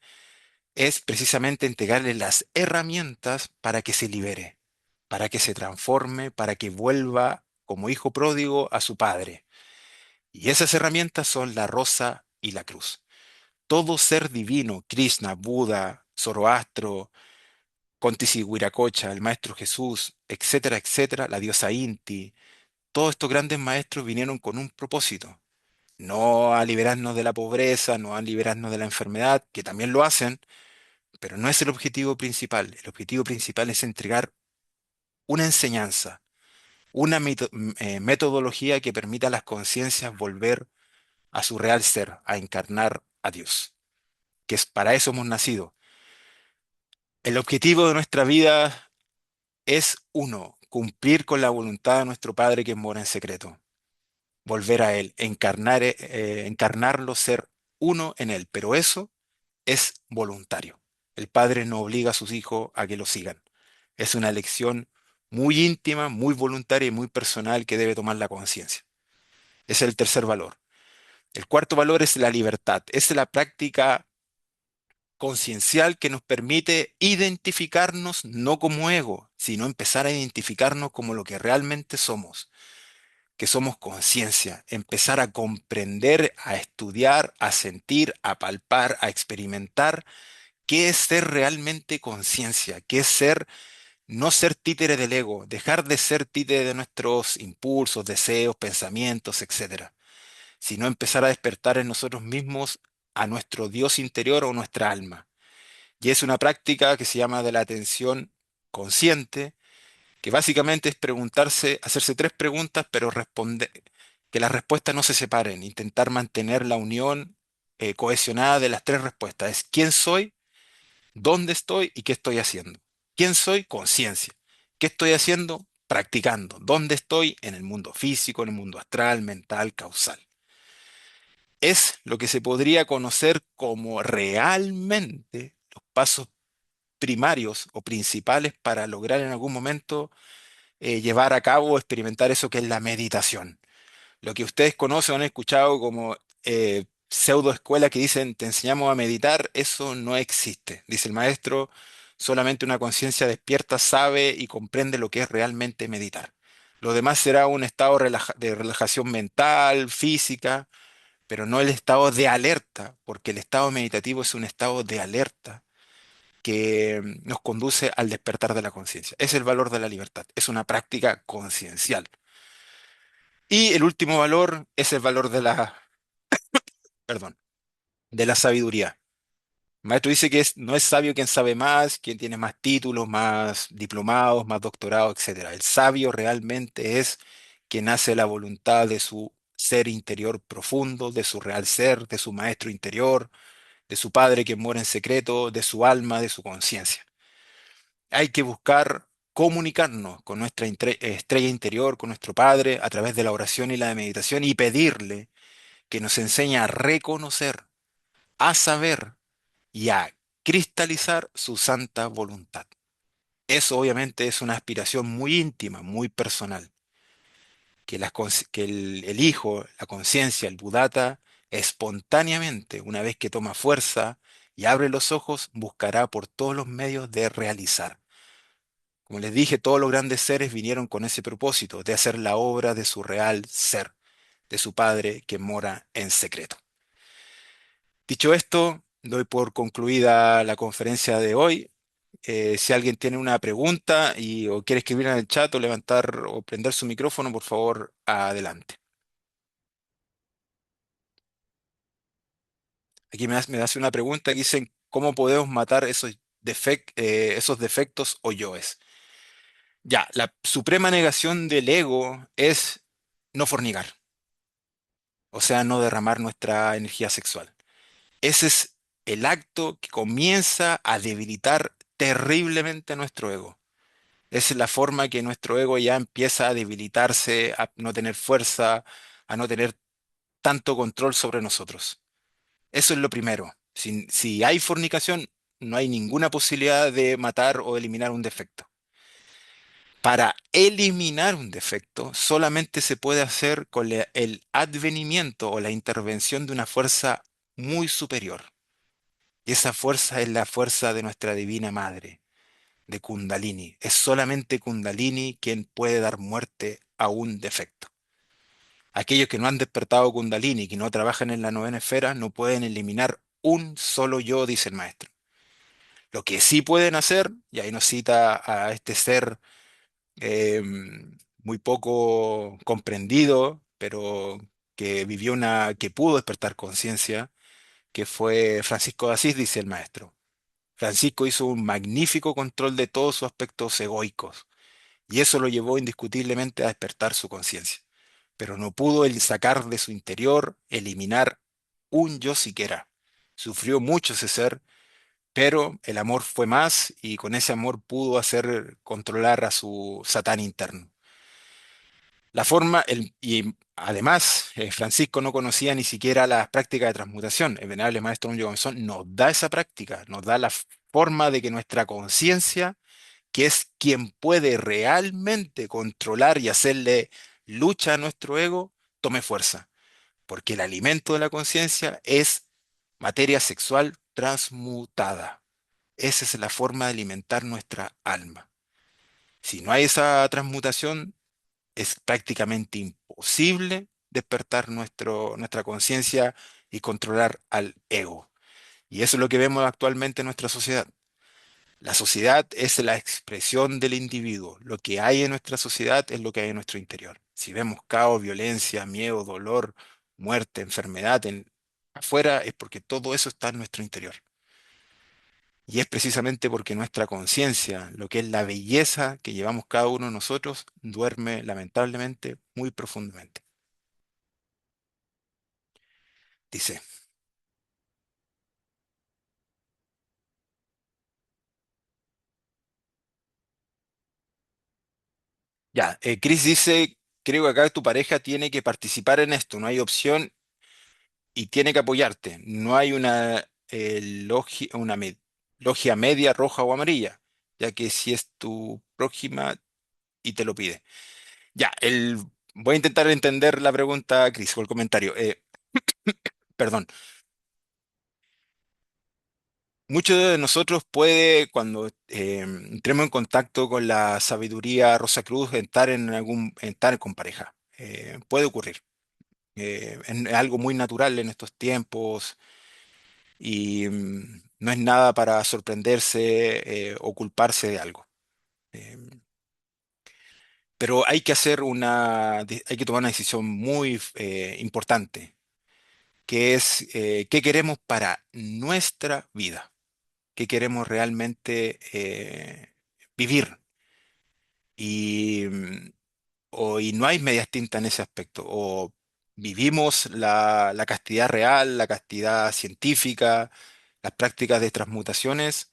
es precisamente entregarle las herramientas para que se libere, para que se transforme, para que vuelva como hijo pródigo a su padre. Y esas herramientas son la rosa y la cruz. Todo ser divino, Krishna, Buda, Zoroastro, Contis Huiracocha, el Maestro Jesús, etcétera, etcétera, la diosa Inti, todos estos grandes maestros vinieron con un propósito. No a liberarnos de la pobreza, no a liberarnos de la enfermedad, que también lo hacen, pero no es el objetivo principal. El objetivo principal es entregar una enseñanza, una metodología que permita a las conciencias volver a su real ser, a encarnar a Dios, que es para eso hemos nacido. El objetivo de nuestra vida es uno, cumplir con la voluntad de nuestro Padre que mora en secreto, volver a Él, encarnarlo, ser uno en Él, pero eso es voluntario. El Padre no obliga a sus hijos a que lo sigan. Es una elección muy íntima, muy voluntaria y muy personal que debe tomar la conciencia. Ese es el tercer valor. El cuarto valor es la libertad. Es la práctica conciencial que nos permite identificarnos no como ego, sino empezar a identificarnos como lo que realmente somos, que somos conciencia, empezar a comprender, a estudiar, a sentir, a palpar, a experimentar qué es ser realmente conciencia, qué es ser, no ser títere del ego, dejar de ser títere de nuestros impulsos, deseos, pensamientos, etcétera, sino empezar a despertar en nosotros mismos a nuestro Dios interior o nuestra alma. Y es una práctica que se llama de la atención consciente, que básicamente es preguntarse, hacerse tres preguntas, pero responder, que las respuestas no se separen, intentar mantener la unión cohesionada de las tres respuestas. Es quién soy, dónde estoy y qué estoy haciendo. ¿Quién soy? Conciencia. ¿Qué estoy haciendo? Practicando. ¿Dónde estoy? En el mundo físico, en el mundo astral, mental, causal. Es lo que se podría conocer como realmente los pasos primarios o principales para lograr en algún momento llevar a cabo o experimentar eso que es la meditación. Lo que ustedes conocen o han escuchado como pseudo escuela que dicen te enseñamos a meditar, eso no existe. Dice el maestro, solamente una conciencia despierta sabe y comprende lo que es realmente meditar. Lo demás será un estado de relajación mental, física, pero no el estado de alerta, porque el estado meditativo es un estado de alerta que nos conduce al despertar de la conciencia. Es el valor de la libertad, es una práctica conciencial. Y el último valor es el valor de perdón, de la sabiduría. El maestro dice que no es sabio quien sabe más, quien tiene más títulos, más diplomados, más doctorados, etcétera. El sabio realmente es quien hace la voluntad de su ser interior profundo, de su real ser, de su maestro interior, de su padre que mora en secreto, de su alma, de su conciencia. Hay que buscar comunicarnos con nuestra estrella interior, con nuestro Padre, a través de la oración y la meditación y pedirle que nos enseñe a reconocer, a saber y a cristalizar su santa voluntad. Eso obviamente es una aspiración muy íntima, muy personal, que, que el hijo, la conciencia, el Buddhata, espontáneamente, una vez que toma fuerza y abre los ojos, buscará por todos los medios de realizar. Como les dije, todos los grandes seres vinieron con ese propósito, de hacer la obra de su real ser, de su Padre que mora en secreto. Dicho esto, doy por concluida la conferencia de hoy. Si alguien tiene una pregunta o quiere escribir en el chat o levantar o prender su micrófono, por favor, adelante. Aquí me hace una pregunta que dicen, ¿cómo podemos matar esos defectos o yoes? Ya, la suprema negación del ego es no fornicar, o sea, no derramar nuestra energía sexual. Ese es el acto que comienza a debilitar terriblemente a nuestro ego. Esa es la forma que nuestro ego ya empieza a debilitarse, a no tener fuerza, a no tener tanto control sobre nosotros. Eso es lo primero. Si hay fornicación, no hay ninguna posibilidad de matar o eliminar un defecto. Para eliminar un defecto, solamente se puede hacer con el advenimiento o la intervención de una fuerza muy superior. Y esa fuerza es la fuerza de nuestra Divina Madre, de Kundalini. Es solamente Kundalini quien puede dar muerte a un defecto. Aquellos que no han despertado Kundalini, que no trabajan en la novena esfera, no pueden eliminar un solo yo, dice el maestro. Lo que sí pueden hacer, y ahí nos cita a este ser eh, muy poco comprendido, pero que pudo despertar conciencia, que fue Francisco de Asís, dice el maestro. Francisco hizo un magnífico control de todos sus aspectos egoicos, y eso lo llevó indiscutiblemente a despertar su conciencia. Pero no pudo él sacar de su interior, eliminar un yo siquiera. Sufrió mucho ese ser, pero el amor fue más y con ese amor pudo hacer controlar a su Satán interno. Y además, Francisco no conocía ni siquiera las prácticas de transmutación. El venerable maestro Don Johansson nos da esa práctica, nos da la forma de que nuestra conciencia, que es quien puede realmente controlar y hacerle lucha a nuestro ego, tome fuerza. Porque el alimento de la conciencia es materia sexual transmutada. Esa es la forma de alimentar nuestra alma. Si no hay esa transmutación, es prácticamente imposible despertar nuestra conciencia y controlar al ego. Y eso es lo que vemos actualmente en nuestra sociedad. La sociedad es la expresión del individuo. Lo que hay en nuestra sociedad es lo que hay en nuestro interior. Si vemos caos, violencia, miedo, dolor, muerte, enfermedad afuera, es porque todo eso está en nuestro interior. Y es precisamente porque nuestra conciencia, lo que es la belleza que llevamos cada uno de nosotros, duerme lamentablemente muy profundamente. Dice, ya, Chris dice, creo que acá tu pareja tiene que participar en esto, no hay opción y tiene que apoyarte. No hay una, logia media, roja o amarilla, ya que si es tu prójima y te lo pide. Ya, voy a intentar entender la pregunta, Chris, o el comentario. Perdón. Muchos de nosotros puede, cuando entremos en contacto con la sabiduría Rosa Cruz, estar con pareja. Puede ocurrir. Es algo muy natural en estos tiempos y no es nada para sorprenderse o culparse de algo. Eh, pero hay que hay que tomar una decisión muy importante, que es qué queremos para nuestra vida, qué queremos realmente vivir. Y, y no hay medias tintas en ese aspecto. O vivimos la castidad real, la castidad científica, las prácticas de transmutaciones,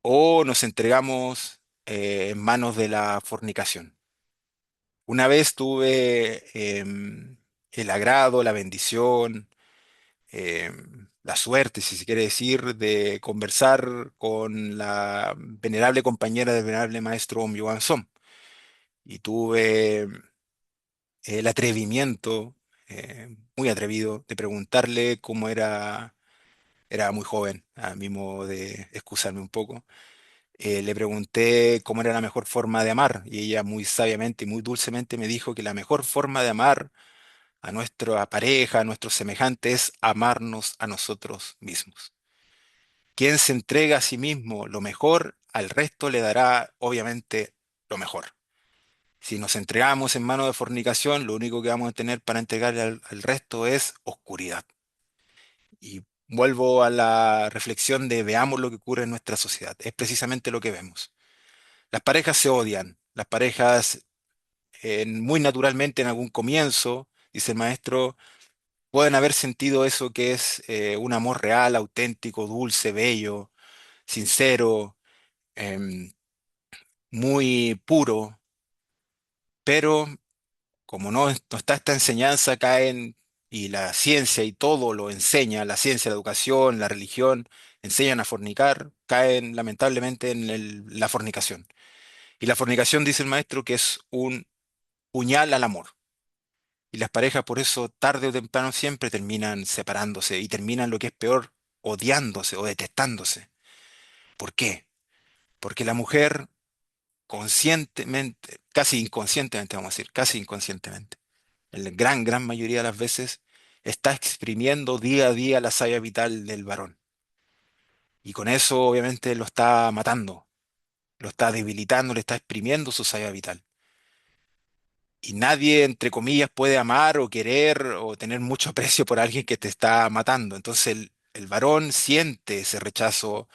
o nos entregamos en manos de la fornicación. Una vez tuve el agrado, la bendición, la suerte, si se quiere decir, de conversar con la venerable compañera del venerable maestro Om Yohan Som. Y tuve el atrevimiento, muy atrevido, de preguntarle cómo era muy joven, a mi modo de excusarme un poco. Le pregunté cómo era la mejor forma de amar y ella muy sabiamente y muy dulcemente me dijo que la mejor forma de amar a nuestra pareja, a nuestros semejantes, es amarnos a nosotros mismos. Quien se entrega a sí mismo lo mejor, al resto le dará obviamente lo mejor. Si nos entregamos en manos de fornicación, lo único que vamos a tener para entregarle al resto es oscuridad. Y vuelvo a la reflexión de veamos lo que ocurre en nuestra sociedad. Es precisamente lo que vemos. Las parejas se odian, las parejas muy naturalmente en algún comienzo, dice el maestro, pueden haber sentido eso que es un amor real, auténtico, dulce, bello, sincero, em, muy puro, pero como no está esta enseñanza, caen, y la ciencia y todo lo enseña, la ciencia, la educación, la religión, enseñan a fornicar, caen lamentablemente en la fornicación. Y la fornicación, dice el maestro, que es un puñal al amor. Y las parejas por eso, tarde o temprano, siempre terminan separándose y terminan lo que es peor, odiándose o detestándose. ¿Por qué? Porque la mujer conscientemente, casi inconscientemente, vamos a decir, casi inconscientemente, en la gran mayoría de las veces, está exprimiendo día a día la savia vital del varón. Y con eso, obviamente, lo está matando, lo está debilitando, le está exprimiendo su savia vital. Y nadie, entre comillas, puede amar o querer o tener mucho aprecio por alguien que te está matando. Entonces el varón siente ese rechazo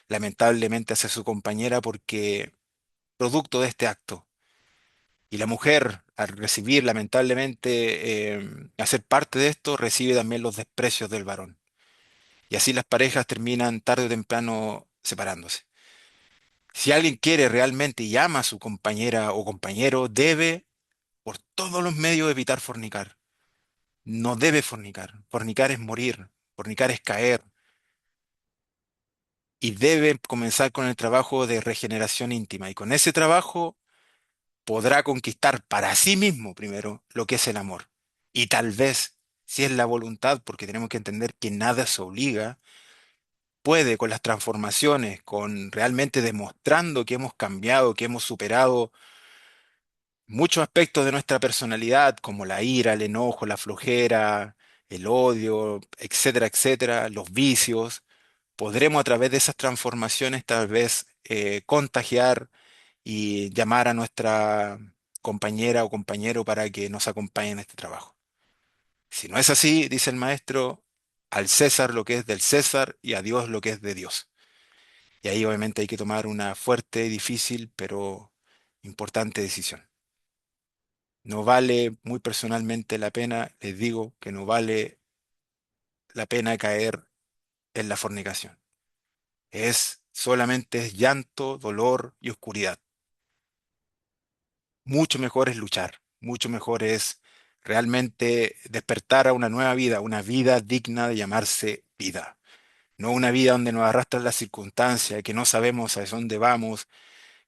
lamentablemente hacia su compañera porque producto de este acto. Y la mujer, al recibir lamentablemente, hacer parte de esto, recibe también los desprecios del varón. Y así las parejas terminan tarde o temprano separándose. Si alguien quiere realmente y ama a su compañera o compañero, debe por todos los medios evitar fornicar. No debe fornicar. Fornicar es morir. Fornicar es caer. Y debe comenzar con el trabajo de regeneración íntima. Y con ese trabajo podrá conquistar para sí mismo primero lo que es el amor. Y tal vez, si es la voluntad, porque tenemos que entender que nada se obliga, puede con las transformaciones, con realmente demostrando que hemos cambiado, que hemos superado muchos aspectos de nuestra personalidad, como la ira, el enojo, la flojera, el odio, etcétera, etcétera, los vicios, podremos a través de esas transformaciones tal vez contagiar y llamar a nuestra compañera o compañero para que nos acompañe en este trabajo. Si no es así, dice el maestro, al César lo que es del César y a Dios lo que es de Dios. Y ahí obviamente hay que tomar una fuerte, difícil, pero importante decisión. No vale muy personalmente la pena, les digo que no vale la pena caer en la fornicación. Solamente es llanto, dolor y oscuridad. Mucho mejor es luchar, mucho mejor es realmente despertar a una nueva vida, una vida digna de llamarse vida. No una vida donde nos arrastran las circunstancias, que no sabemos a dónde vamos,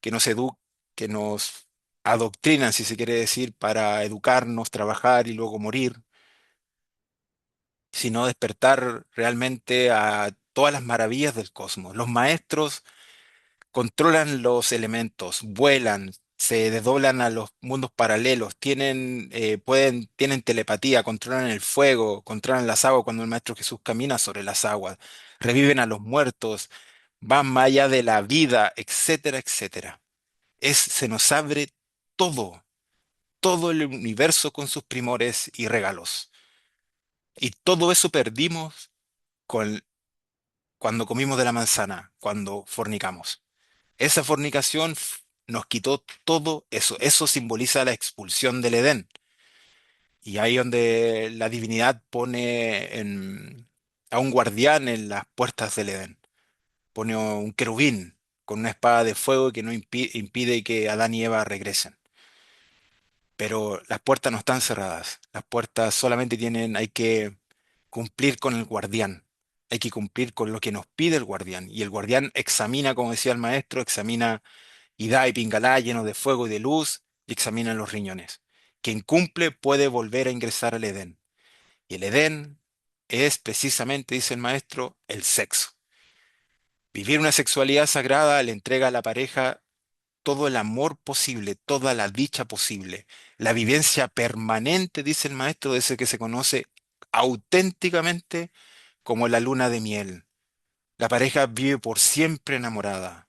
que nos edu que nos adoctrinan, si se quiere decir, para educarnos, trabajar y luego morir, sino despertar realmente a todas las maravillas del cosmos. Los maestros controlan los elementos, vuelan, se desdoblan a los mundos paralelos, tienen telepatía, controlan el fuego, controlan las aguas cuando el Maestro Jesús camina sobre las aguas, reviven a los muertos, van más allá de la vida, etcétera, etcétera. Se nos abre todo, todo el universo con sus primores y regalos. Y todo eso perdimos con, cuando comimos de la manzana, cuando fornicamos. Esa fornicación nos quitó todo eso. Eso simboliza la expulsión del Edén. Y ahí donde la divinidad pone a un guardián en las puertas del Edén. Pone un querubín con una espada de fuego que no impide que Adán y Eva regresen. Pero las puertas no están cerradas. Las puertas solamente hay que cumplir con el guardián. Hay que cumplir con lo que nos pide el guardián. Y el guardián examina, como decía el maestro, examina Ida y Pingalá llenos de fuego y de luz y examina los riñones. Quien cumple puede volver a ingresar al Edén. Y el Edén es precisamente, dice el maestro, el sexo. Vivir una sexualidad sagrada le entrega a la pareja todo el amor posible, toda la dicha posible, la vivencia permanente, dice el maestro, de ese que se conoce auténticamente como la luna de miel. La pareja vive por siempre enamorada,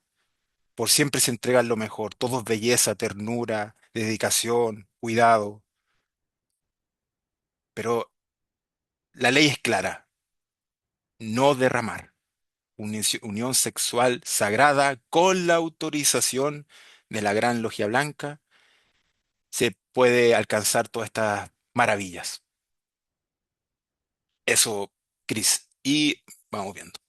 por siempre se entregan lo mejor, todo es belleza, ternura, dedicación, cuidado, pero la ley es clara, no derramar. Una unión sexual sagrada con la autorización de la Gran Logia Blanca se puede alcanzar todas estas maravillas. Eso, Cris. Y vamos viendo.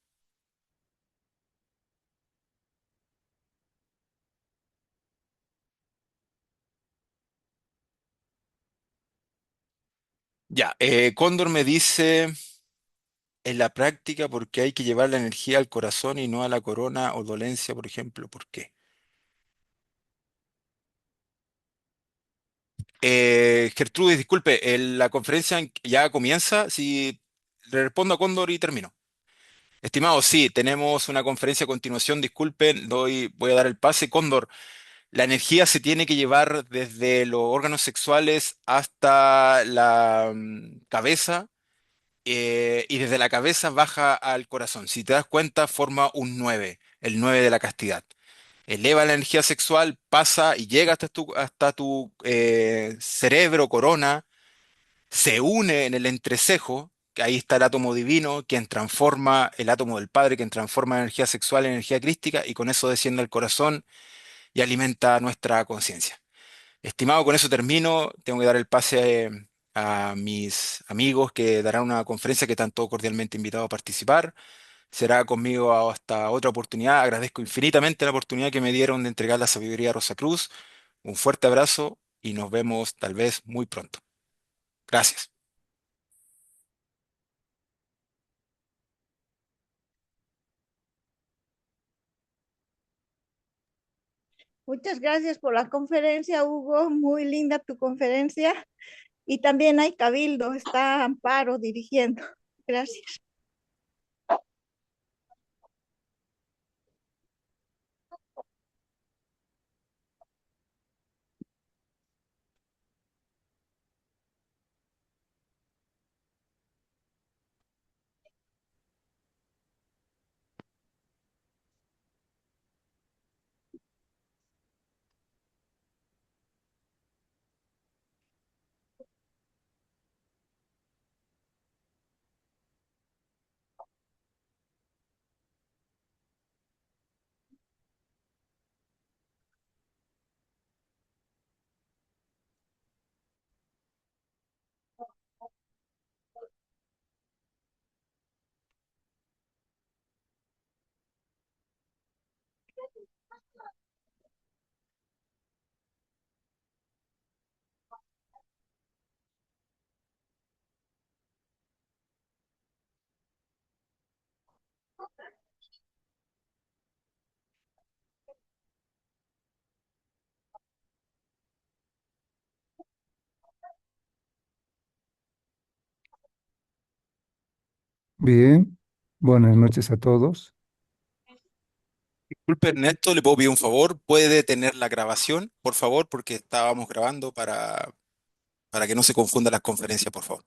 Ya, Cóndor me dice en la práctica porque hay que llevar la energía al corazón y no a la corona o dolencia, por ejemplo. ¿Por qué? Gertrudis, disculpe, la conferencia ya comienza. Si le respondo a Cóndor y termino. Estimado, sí, tenemos una conferencia a continuación. Disculpen, voy a dar el pase. Cóndor, la energía se tiene que llevar desde los órganos sexuales hasta la cabeza y desde la cabeza baja al corazón. Si te das cuenta, forma un 9, el 9 de la castidad. Eleva la energía sexual, pasa y llega hasta tu cerebro, corona, se une en el entrecejo, que ahí está el átomo divino, quien transforma el átomo del Padre, quien transforma la energía sexual en energía crística, y con eso desciende al corazón y alimenta nuestra conciencia. Estimado, con eso termino. Tengo que dar el pase a mis amigos que darán una conferencia que están todos cordialmente invitados a participar. Será conmigo hasta otra oportunidad. Agradezco infinitamente la oportunidad que me dieron de entregar la sabiduría a Rosa Cruz. Un fuerte abrazo y nos vemos tal vez muy pronto. Gracias. Muchas gracias por la conferencia, Hugo. Muy linda tu conferencia. Y también hay cabildo, está Amparo dirigiendo. Gracias. Bien, buenas noches a todos. Disculpe, Ernesto, le puedo pedir un favor. ¿Puede detener la grabación, por favor? Porque estábamos grabando para que no se confundan las conferencias, por favor.